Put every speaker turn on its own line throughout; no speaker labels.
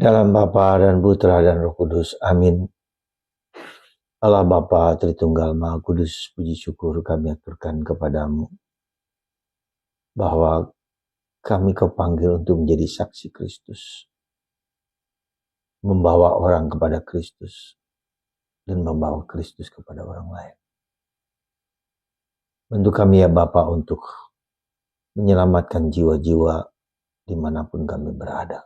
Dalam Bapa dan Putra dan Roh Kudus. Amin. Allah Bapa Tritunggal Maha Kudus, puji syukur kami aturkan kepadamu bahwa kami kau panggil untuk menjadi saksi Kristus, membawa orang kepada Kristus dan membawa Kristus kepada orang lain. Bantu kami ya Bapa untuk menyelamatkan jiwa-jiwa dimanapun kami berada.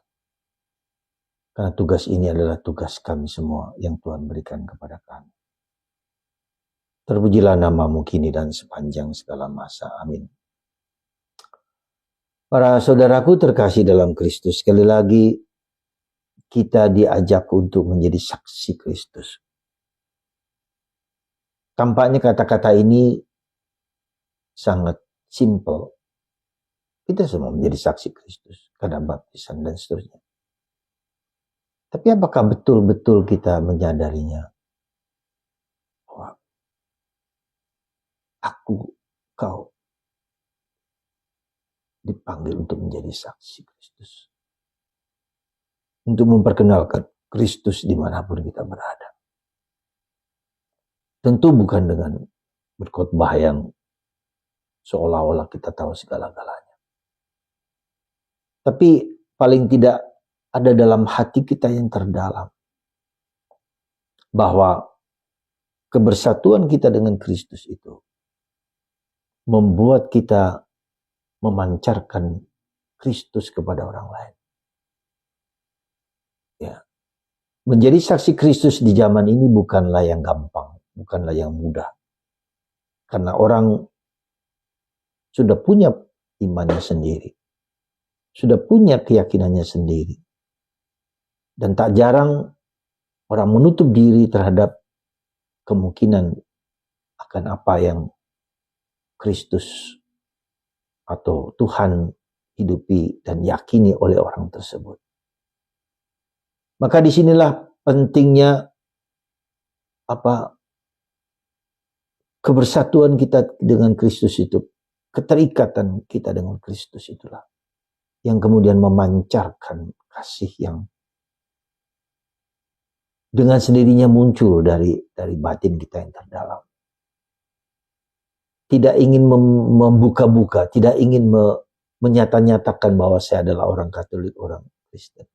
Karena tugas ini adalah tugas kami semua yang Tuhan berikan kepada kami. Terpujilah namamu kini dan sepanjang segala masa. Amin. Para saudaraku terkasih dalam Kristus, sekali lagi kita diajak untuk menjadi saksi Kristus. Tampaknya kata-kata ini sangat simple. Kita semua menjadi saksi Kristus karena baptisan dan seterusnya. Tapi apakah betul-betul kita menyadarinya? Bahwa kau dipanggil untuk menjadi saksi Kristus. Untuk memperkenalkan Kristus dimanapun kita berada. Tentu bukan dengan berkhotbah yang seolah-olah kita tahu segala-galanya. Tapi paling tidak ada dalam hati kita yang terdalam bahwa kebersatuan kita dengan Kristus itu membuat kita memancarkan Kristus kepada orang lain. Ya. Menjadi saksi Kristus di zaman ini bukanlah yang gampang, bukanlah yang mudah. Karena orang sudah punya imannya sendiri, sudah punya keyakinannya sendiri. Dan tak jarang orang menutup diri terhadap kemungkinan akan apa yang Kristus atau Tuhan hidupi dan yakini oleh orang tersebut. Maka disinilah pentingnya kebersatuan kita dengan Kristus itu, keterikatan kita dengan Kristus itulah yang kemudian memancarkan kasih yang dengan sendirinya muncul dari batin kita yang terdalam. Tidak ingin membuka-buka, tidak ingin menyata-nyatakan bahwa saya adalah orang Katolik, orang Kristen.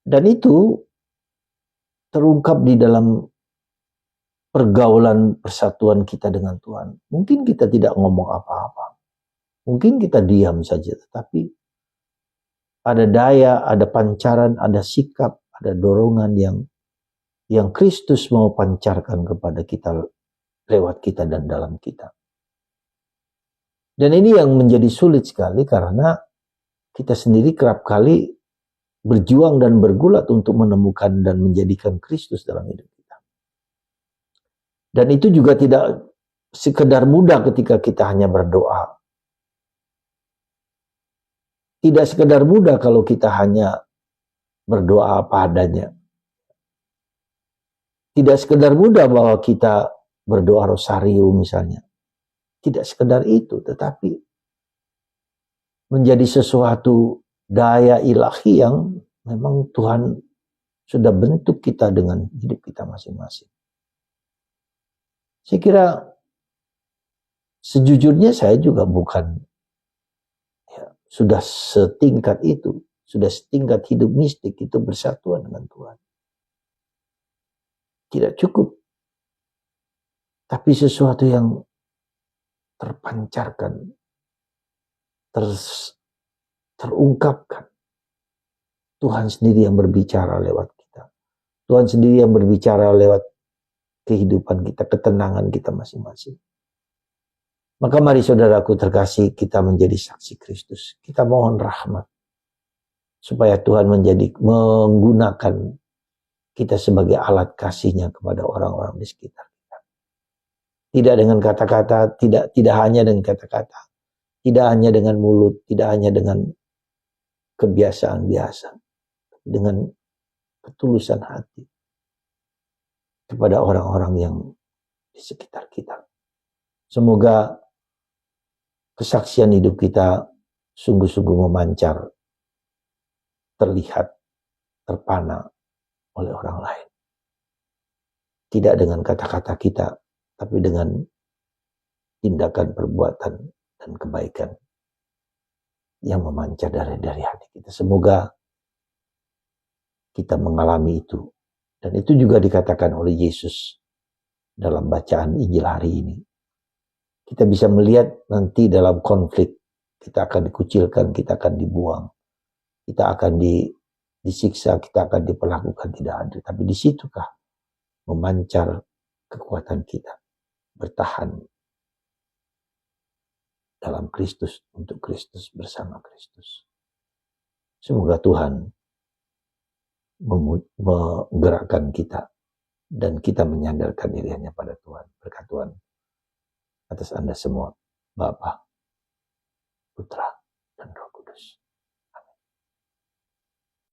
Dan itu terungkap di dalam pergaulan persatuan kita dengan Tuhan. Mungkin kita tidak ngomong apa-apa. Mungkin kita diam saja, tetapi ada daya, ada pancaran, ada sikap, ada dorongan yang Kristus mau pancarkan kepada kita lewat kita dan dalam kita. Dan ini yang menjadi sulit sekali karena kita sendiri kerap kali berjuang dan bergulat untuk menemukan dan menjadikan Kristus dalam hidup kita. Dan itu juga tidak sekedar mudah ketika kita hanya berdoa. Tidak sekedar mudah kalau kita hanya berdoa apa adanya. Tidak sekedar mudah bahwa kita berdoa rosario misalnya. Tidak sekedar itu, tetapi menjadi sesuatu daya ilahi yang memang Tuhan sudah bentuk kita dengan hidup kita masing-masing. Saya kira sejujurnya saya juga bukan sudah setingkat itu, sudah setingkat hidup mistik itu bersatuan dengan Tuhan. Tidak cukup. Tapi sesuatu yang terpancarkan, terungkapkan. Tuhan sendiri yang berbicara lewat kita. Tuhan sendiri yang berbicara lewat kehidupan kita, ketenangan kita masing-masing. Maka mari saudaraku terkasih, kita menjadi saksi Kristus. Kita mohon rahmat supaya Tuhan menggunakan kita sebagai alat kasih-Nya kepada orang-orang di sekitar kita. Tidak dengan kata-kata, tidak hanya dengan kata-kata, tidak hanya dengan mulut, tidak hanya dengan kebiasaan biasa, dengan ketulusan hati kepada orang-orang yang di sekitar kita. Semoga kesaksian hidup kita sungguh-sungguh memancar, terlihat, terpana oleh orang lain. Tidak dengan kata-kata kita, tapi dengan tindakan, perbuatan, dan kebaikan yang memancar dari hati kita. Semoga kita mengalami itu. Dan itu juga dikatakan oleh Yesus dalam bacaan Injil hari ini. Kita bisa melihat nanti dalam konflik, kita akan dikucilkan, kita akan dibuang, kita akan disiksa, kita akan diperlakukan tidak adil. Tapi di situkah memancar kekuatan kita, bertahan dalam Kristus, untuk Kristus, bersama Kristus. Semoga Tuhan menggerakkan kita dan kita menyandarkan diri hanya pada Tuhan. Berkat Tuhan atas Anda semua, Bapa, Putra,